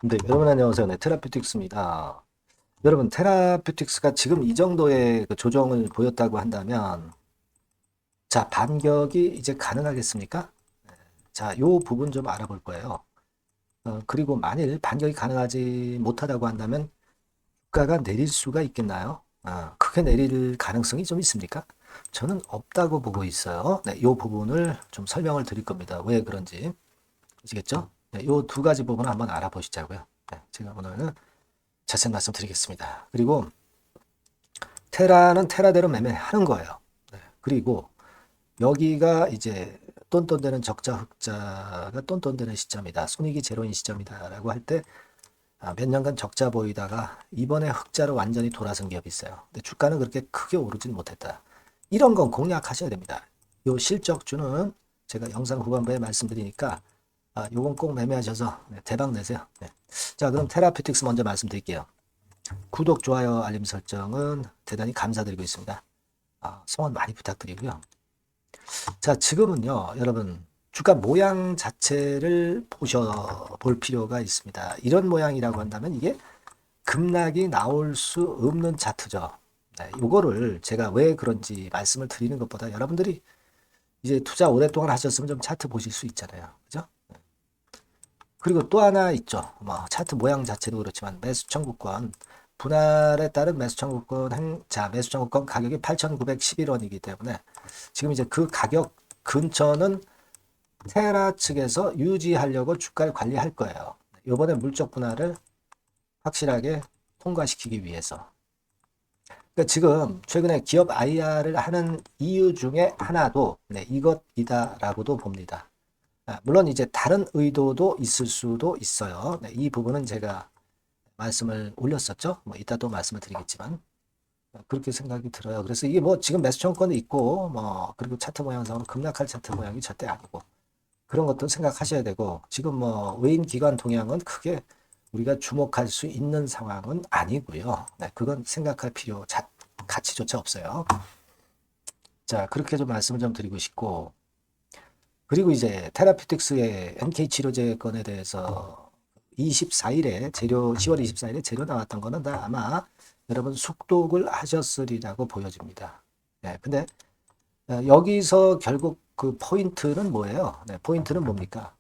네, 여러분 안녕하세요. 네, 테라퓨틱스입니다. 여러분, 테라퓨틱스가 지금 이 정도의 그 조정을 보였다고 한다면, 자, 반격이 이제 가능하겠습니까? 자, 요 부분 좀 알아볼 거예요. 그리고 만일 반격이 가능하지 못하다고 한다면, 주가가 내릴 수가 있겠나요? 크게 내릴 가능성이 좀 있습니까? 저는 없다고 보고 있어요. 네, 요 부분을 좀 설명을 드릴 겁니다. 왜 그런지. 아시겠죠? 네, 요 두 가지 부분을 한번 알아보시자고요. 네, 제가 오늘은 자세히 말씀드리겠습니다. 그리고 테라는 테라대로 매매하는 거예요. 네. 그리고 여기가 이제 똔똔대는 적자 흑자가 똔똔대는 시점이다. 손익이 제로인 시점이다라고 할 때 몇 년간 적자 보이다가 이번에 흑자로 완전히 돌아선 기업이 있어요. 근데 주가는 그렇게 크게 오르진 못했다. 이런 건 공략하셔야 됩니다. 요 실적주는 제가 영상 후반부에 말씀드리니까 요건 꼭 매매하셔서 대박 내세요. 네. 자, 그럼 테라피틱스 먼저 말씀드릴게요. 구독, 좋아요, 알림 설정은 대단히 감사드리고 있습니다. 성원 많이 부탁드리고요. 자, 지금은요, 여러분, 주가 모양 자체를 볼 필요가 있습니다. 이런 모양이라고 한다면 이게 급락이 나올 수 없는 차트죠. 네, 요거를 제가 왜 그런지 말씀을 드리는 것보다 여러분들이 이제 투자 오랫동안 하셨으면 좀 차트 보실 수 있잖아요. 그죠? 그리고 또 하나 있죠. 뭐 차트 모양 자체도 그렇지만 매수 청구권 분할에 따른 매수 청구권 매수 청구권 가격이 8,911원이기 때문에 지금 이제 그 가격 근처는 테라 측에서 유지하려고 주가를 관리할 거예요. 이번에 물적 분할을 확실하게 통과시키기 위해서. 그러니까 지금 최근에 기업 IR을 하는 이유 중에 하나도 이것이다라고도 봅니다. 물론 이제 다른 의도도 있을 수도 있어요. 네, 이 부분은 제가 말씀을 올렸었죠. 뭐 이따 또 말씀을 드리겠지만 그렇게 생각이 들어요. 그래서 이게 뭐 지금 매수 청구권도 있고 뭐 그리고 차트 모양상으로 급락할 차트 모양이 절대 아니고 그런 것도 생각하셔야 되고 지금 뭐 외인 기관 동향은 크게 우리가 주목할 수 있는 상황은 아니고요. 네, 그건 생각할 가치조차 없어요. 자, 그렇게 좀 말씀을 좀 드리고 싶고 그리고 이제 테라피틱스의 NK 치료제 건에 대해서 24일에 10월 24일에 재료 나왔던 거는 다 아마 여러분 숙독을 하셨으리라고 보여집니다. 네, 근데 여기서 결국 그 포인트는 뭐예요? 네, 포인트는 뭡니까?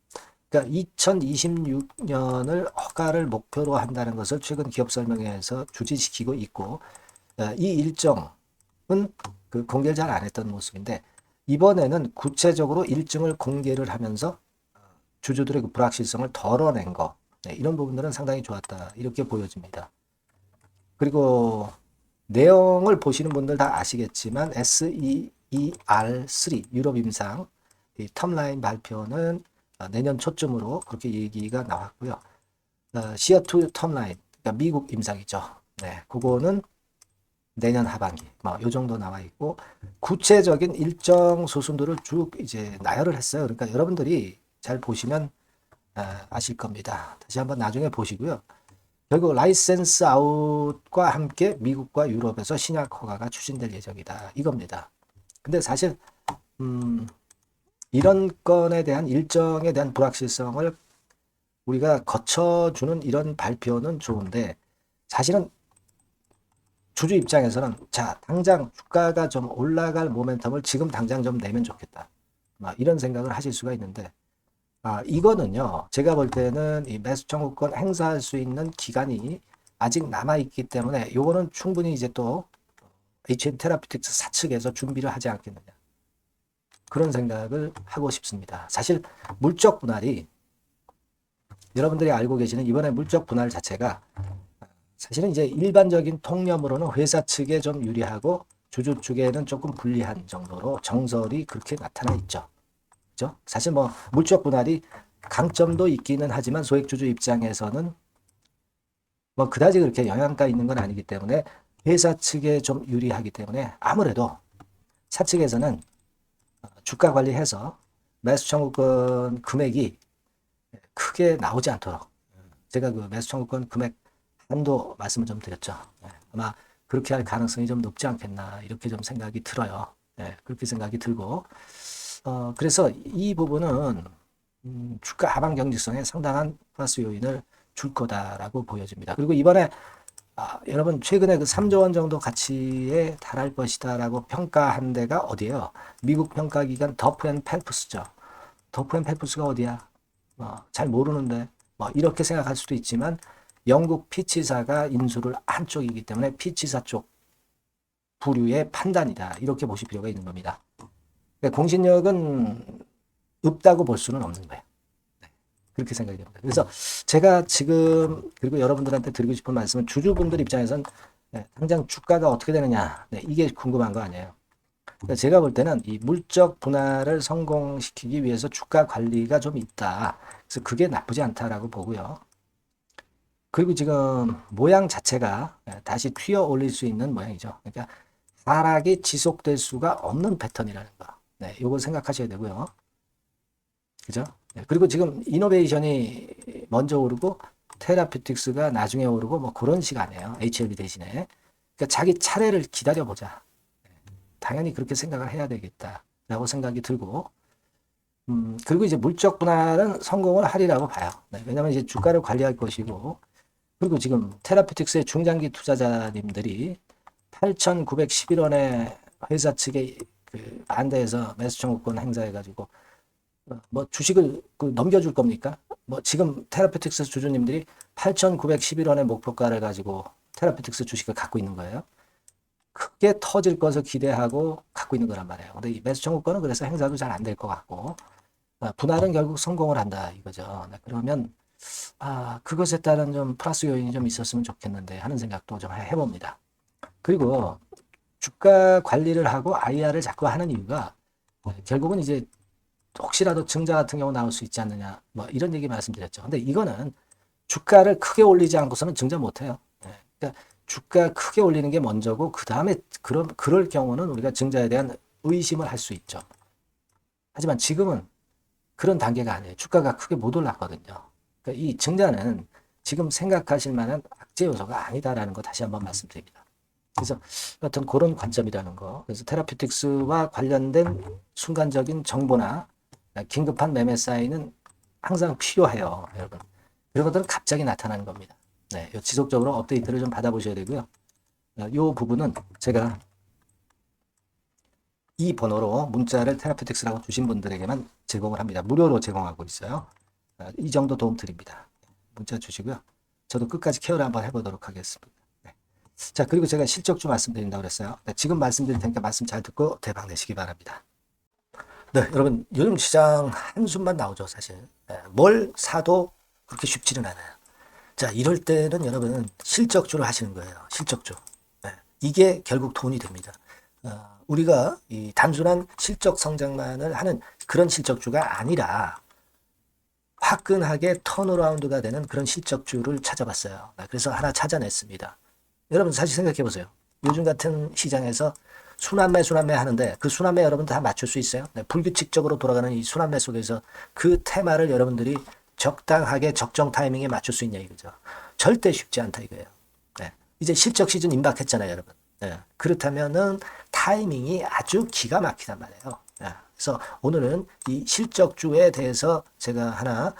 그러니까 2026년을 허가를 목표로 한다는 것을 최근 기업 설명회에서 주지시키고 있고 이 일정은 그 공개를 잘 안 했던 모습인데 이번에는 구체적으로 일정을 공개를 하면서 주주들의 그 불확실성을 덜어낸 거 이런 부분들은 상당히 좋았다 이렇게 보여집니다. 그리고 내용을 보시는 분들 다 아시겠지만 SEER3 유럽 임상 이 텀라인 발표는 내년 초쯤으로 그렇게 얘기가 나왔고요. 시어2 텀라인 그러니까 미국 임상이죠. 네, 그거는 내년 하반기 뭐요 정도 나와 있고 구체적인 일정 수순들을 쭉 이제 나열을 했어요. 그러니까 여러분들이 잘 보시면 아실 겁니다. 다시 한번 나중에 보시고요. 결국 라이센스 아웃과 함께 미국과 유럽에서 신약 허가가 추진될 예정이다. 이겁니다. 근데 사실 이런 건에 대한 일정에 대한 불확실성을 우리가 거쳐주는 이런 발표는 좋은데 사실은 주주 입장에서는 자 당장 주가가 좀 올라갈 모멘텀을 지금 당장 좀 내면 좋겠다. 이런 생각을 하실 수가 있는데 이거는요 제가 볼 때는 이 매수 청구권 행사할 수 있는 기간이 아직 남아있기 때문에 요거는 충분히 이제 또 HN 테라피틱스 사측에서 준비를 하지 않겠느냐 그런 생각을 하고 싶습니다. 사실 물적 분할이 여러분들이 알고 계시는 이번에 물적 분할 자체가 사실은 이제 일반적인 통념으로는 회사 측에 좀 유리하고 주주 측에는 조금 불리한 정도로 정설이 그렇게 나타나 있죠. 그죠? 사실 뭐 물적 분할이 강점도 있기는 하지만 소액주주 입장에서는 뭐 그다지 그렇게 영향가 있는 건 아니기 때문에 회사 측에 좀 유리하기 때문에 아무래도 사측에서는 주가 관리해서 매수 청구권 금액이 크게 나오지 않도록 제가 그 매수 청구권 금액 한도 말씀을 좀 드렸죠. 아마 그렇게 할 가능성이 좀 높지 않겠나 이렇게 좀 생각이 들어요. 그렇게 생각이 들고 그래서 이 부분은 주가 하방 경직성에 상당한 플러스 요인을 줄 거다라고 보여집니다. 그리고 이번에 여러분 최근에 그 3조 원 정도 가치에 달할 것이다라고 평가한 데가 어디예요? 미국 평가기관 더프앤펠프스죠. 더프앤펠프스가 어디야? 잘 모르는데 이렇게 생각할 수도 있지만 영국 피치사가 인수를 한 쪽이기 때문에 피치사 쪽 부류의 판단이다. 이렇게 보실 필요가 있는 겁니다. 그러니까 공신력은 없다고 볼 수는 없는 거예요. 그렇게 생각이 됩니다. 그래서 제가 지금 그리고 여러분들한테 드리고 싶은 말씀은 주주분들 입장에선 당장 주가가 어떻게 되느냐 이게 궁금한 거 아니에요. 그러니까 제가 볼 때는 이 물적 분할을 성공시키기 위해서 주가 관리가 좀 있다. 그래서 그게 나쁘지 않다라고 보고요. 그리고 지금 모양 자체가 다시 튀어 올릴 수 있는 모양이죠. 그러니까 하락이 지속될 수가 없는 패턴이라는 거. 네, 요거 생각하셔야 되고요. 그죠? 네, 그리고 지금 이노베이션이 먼저 오르고 테라퓨틱스가 나중에 오르고 뭐 그런 시간이에요. HLB 대신에. 그러니까 자기 차례를 기다려보자. 당연히 그렇게 생각을 해야 되겠다라고 생각이 들고, 그리고 이제 물적 분할은 성공을 하리라고 봐요. 네, 왜냐하면 이제 주가를 관리할 것이고, 그리고 지금 테라퓨틱스의 중장기 투자자님들이 8,911원에 회사 측에 그 반대해서 매수 청구권 행사해가지고 뭐 주식을 넘겨줄 겁니까? 뭐 지금 테라퓨틱스 주주님들이 8,911원의 목표가를 가지고 테라퓨틱스 주식을 갖고 있는 거예요. 크게 터질 것을 기대하고 갖고 있는 거란 말이에요. 근데 이 매수 청구권은 그래서 행사도 잘 안 될 것 같고 분할은 결국 성공을 한다 이거죠. 네, 그러면 그것에 따른 좀 플러스 요인이 좀 있었으면 좋겠는데 하는 생각도 좀 해봅니다. 그리고 주가 관리를 하고 IR을 자꾸 하는 이유가 결국은 이제 혹시라도 증자 같은 경우 나올 수 있지 않느냐 뭐 이런 얘기 말씀드렸죠. 근데 이거는 주가를 크게 올리지 않고서는 증자 못해요. 그러니까 주가 크게 올리는 게 먼저고 그 다음에 그럴 경우는 우리가 증자에 대한 의심을 할 수 있죠. 하지만 지금은 그런 단계가 아니에요. 주가가 크게 못 올랐거든요. 그러니까 이 증자는 지금 생각하실 만한 악재 요소가 아니다라는 거 다시 한번 말씀드립니다. 그래서 어떤 그런 관점이라는 거. 그래서 테라퓨틱스와 관련된 순간적인 정보나 긴급한 매매 사인은 항상 필요해요, 여러분. 이런 것들은 갑자기 나타나는 겁니다. 네, 지속적으로 업데이트를 좀 받아보셔야 되고요. 이 부분은 제가 이 번호로 문자를 테라퓨틱스라고 주신 분들에게만 제공을 합니다. 무료로 제공하고 있어요. 이 정도 도움 드립니다. 문자 주시고요. 저도 끝까지 케어를 한번 해보도록 하겠습니다. 네. 자, 그리고 제가 실적주 말씀드린다고 그랬어요. 네, 지금 말씀드릴 테니까 말씀 잘 듣고 대박 내시기 바랍니다. 네, 여러분 요즘 시장 한숨만 나오죠, 사실. 네, 뭘 사도 그렇게 쉽지는 않아요. 자, 이럴 때는 여러분 실적주를 하시는 거예요. 실적주. 네, 이게 결국 돈이 됩니다. 우리가 이 단순한 실적 성장만을 하는 그런 실적주가 아니라 화끈하게 턴어라운드가 되는 그런 실적주를 찾아봤어요. 그래서 하나 찾아냈습니다. 여러분 사실 생각해 보세요. 요즘 같은 시장에서 순환매 하는데 그 순환매 여러분 다 맞출 수 있어요? 네, 불규칙적으로 돌아가는 이 순환매 속에서 그 테마를 여러분들이 적당하게 적정 타이밍에 맞출 수 있냐 이거죠. 절대 쉽지 않다 이거예요. 네, 이제 실적 시즌 임박했잖아요, 여러분. 네, 그렇다면은 타이밍이 아주 기가 막히단 말이에요. 네, 그래서 오늘은 이 실적주에 대해서 제가 하나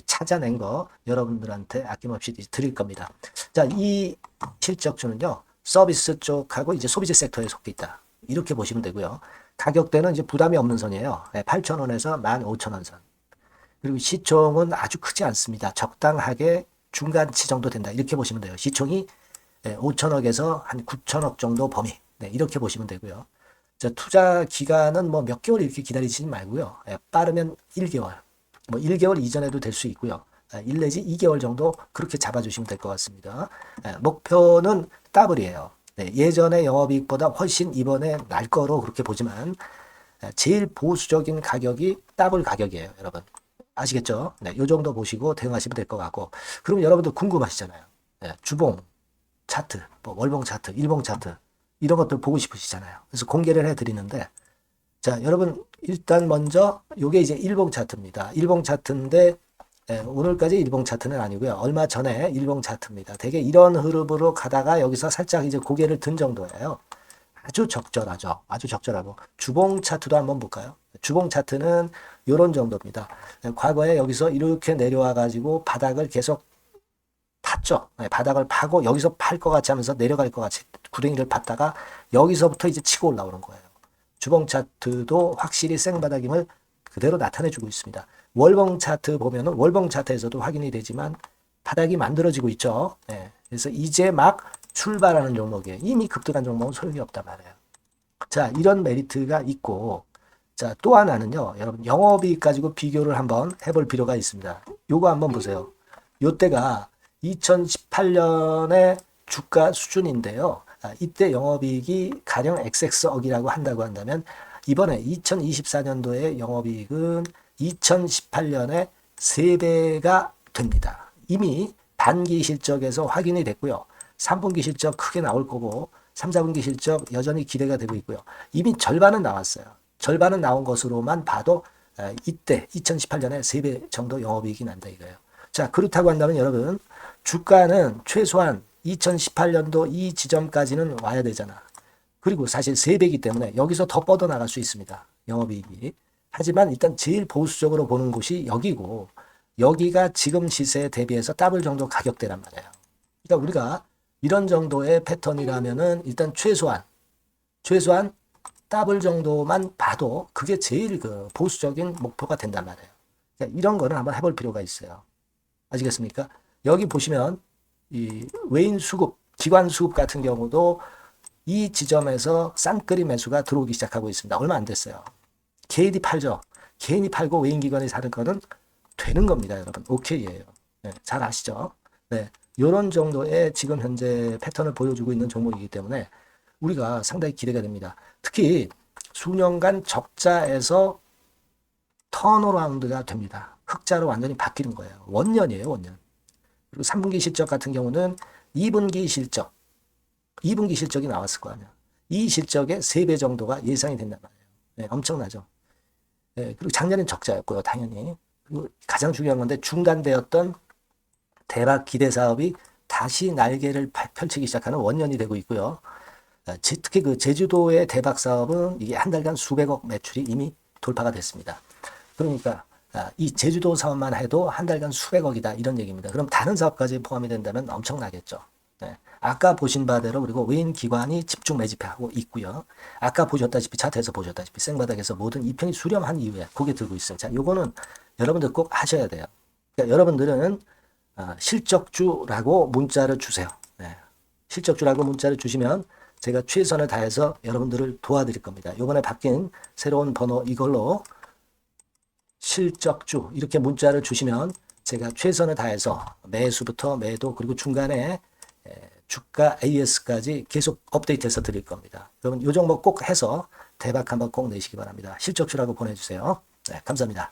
찾아낸 거 여러분들한테 아낌없이 드릴 겁니다. 자, 이 실적주는요, 서비스 쪽하고 이제 소비재 섹터에 속해 있다. 이렇게 보시면 되고요. 가격대는 이제 부담이 없는 선이에요. 8,000원에서 15,000원 선. 그리고 시총은 아주 크지 않습니다. 적당하게 중간치 정도 된다. 이렇게 보시면 돼요. 시총이 5천억에서 한 9천억 정도 범위. 네, 이렇게 보시면 되고요. 자, 투자 기간은 뭐 몇 개월 이렇게 기다리지 말고요. 빠르면 1개월. 뭐 1개월 이전에도 될 수 있고요. 1 내지 2개월 정도 그렇게 잡아주시면 될 것 같습니다. 목표는 더블이에요. 네, 예전의 영업이익보다 훨씬 이번에 날 거로 그렇게 보지만 제일 보수적인 가격이 더블 가격이에요, 여러분. 아시겠죠? 네, 요 정도 보시고 대응하시면 될 것 같고. 그럼 여러분들 궁금하시잖아요. 네, 주봉 차트, 뭐 월봉 차트, 일봉 차트 이런 것들 보고 싶으시잖아요. 그래서 공개를 해드리는데, 자, 여러분 일단 먼저 요게 이제 일봉 차트입니다. 일봉 차트인데 오늘까지 일봉 차트는 아니고요. 얼마 전에 일봉 차트입니다. 되게 이런 흐름으로 가다가 여기서 살짝 이제 고개를 든 정도예요. 아주 적절하죠. 아주 적절하고. 주봉 차트도 한번 볼까요? 주봉 차트는 요런 정도입니다. 과거에 여기서 이렇게 내려와 가지고 바닥을 계속 팠죠. 바닥을 파고 여기서 팔 것 같이 하면서 내려갈 것 같이 구덩이를 팠다가 여기서부터 이제 치고 올라오는 거예요. 주봉 차트도 확실히 생바닥임을 그대로 나타내주고 있습니다. 월봉 차트 보면은 월봉 차트에서도 확인이 되지만 바닥이 만들어지고 있죠. 그래서 이제 막 출발하는 종목이에요. 이미 급등한 종목은 소용이 없단 말이에요. 자, 이런 메리트가 있고, 자, 또 하나는요, 여러분, 영업이익 가지고 비교를 한번 해볼 필요가 있습니다. 요거 한번 보세요. 요때가 2018년의 주가 수준인데요. 이때 영업이익이 가령 XX억이라고 한다면, 이번에 2024년도에 영업이익은 2018년에 3배가 됩니다. 이미 반기 실적에서 확인이 됐고요. 3분기 실적 크게 나올 거고 3, 4분기 실적 여전히 기대가 되고 있고요. 이미 절반은 나왔어요. 절반은 나온 것으로만 봐도 이때 2018년에 3배 정도 영업이익이 난다 이거예요. 자, 그렇다고 한다면 여러분 주가는 최소한 2018년도 이 지점까지는 와야 되잖아. 그리고 사실 3배이기 때문에 여기서 더 뻗어나갈 수 있습니다. 영업이익이. 하지만 일단 제일 보수적으로 보는 곳이 여기고 여기가 지금 시세에 대비해서 더블 정도 가격대란 말이에요. 그러니까 우리가 이런 정도의 패턴이라면은 일단 최소한 더블 정도만 봐도 그게 제일 그 보수적인 목표가 된단 말이에요. 그러니까 이런 거는 한번 해볼 필요가 있어요. 아시겠습니까? 여기 보시면 이 외인 수급, 기관 수급 같은 경우도 이 지점에서 싼끌이 매수가 들어오기 시작하고 있습니다. 얼마 안 됐어요. 개인이 팔죠. 개인이 팔고 외인 기관이 사는 거는 되는 겁니다, 여러분. 오케이예요. 네, 잘 아시죠? 네, 이런 정도의 지금 현재 패턴을 보여주고 있는 종목이기 때문에 우리가 상당히 기대가 됩니다. 특히 수년간 적자에서 턴어라운드가 됩니다. 흑자로 완전히 바뀌는 거예요. 원년이에요, 원년. 그리고 3분기 실적 같은 경우는 2분기 실적이 나왔을 거 아니야. 이 실적의 3배 정도가 예상이 된단 말이에요. 네, 엄청나죠. 네, 그리고 작년엔 적자였고요, 당연히. 그리고 가장 중요한 건데 중단되었던 대박 기대 사업이 다시 날개를 펼치기 시작하는 원년이 되고 있고요. 특히 그 제주도의 대박 사업은 이게 한 달간 수백억 매출이 이미 돌파가 됐습니다. 그러니까 이 제주도 사업만 해도 한 달간 수백억이다 이런 얘기입니다. 그럼 다른 사업까지 포함이 된다면 엄청나겠죠. 네. 아까 보신 바대로 그리고 외인 기관이 집중 매집하고 있고요. 아까 보셨다시피 차트에서 보셨다시피 생바닥에서 모든 이평이 수렴한 이후에 고개 들고 있어요. 자, 요거는 여러분들 꼭 하셔야 돼요. 그러니까 여러분들은 실적주라고 문자를 주세요. 네. 실적주라고 문자를 주시면 제가 최선을 다해서 여러분들을 도와드릴 겁니다. 요번에 바뀐 새로운 번호 이걸로 실적주 이렇게 문자를 주시면 제가 최선을 다해서 매수부터 매도 그리고 중간에 주가 AS까지 계속 업데이트해서 드릴 겁니다. 여러분 요 종목 꼭 해서 대박 한번 꼭 내시기 바랍니다. 실적주라고 보내주세요. 네, 감사합니다.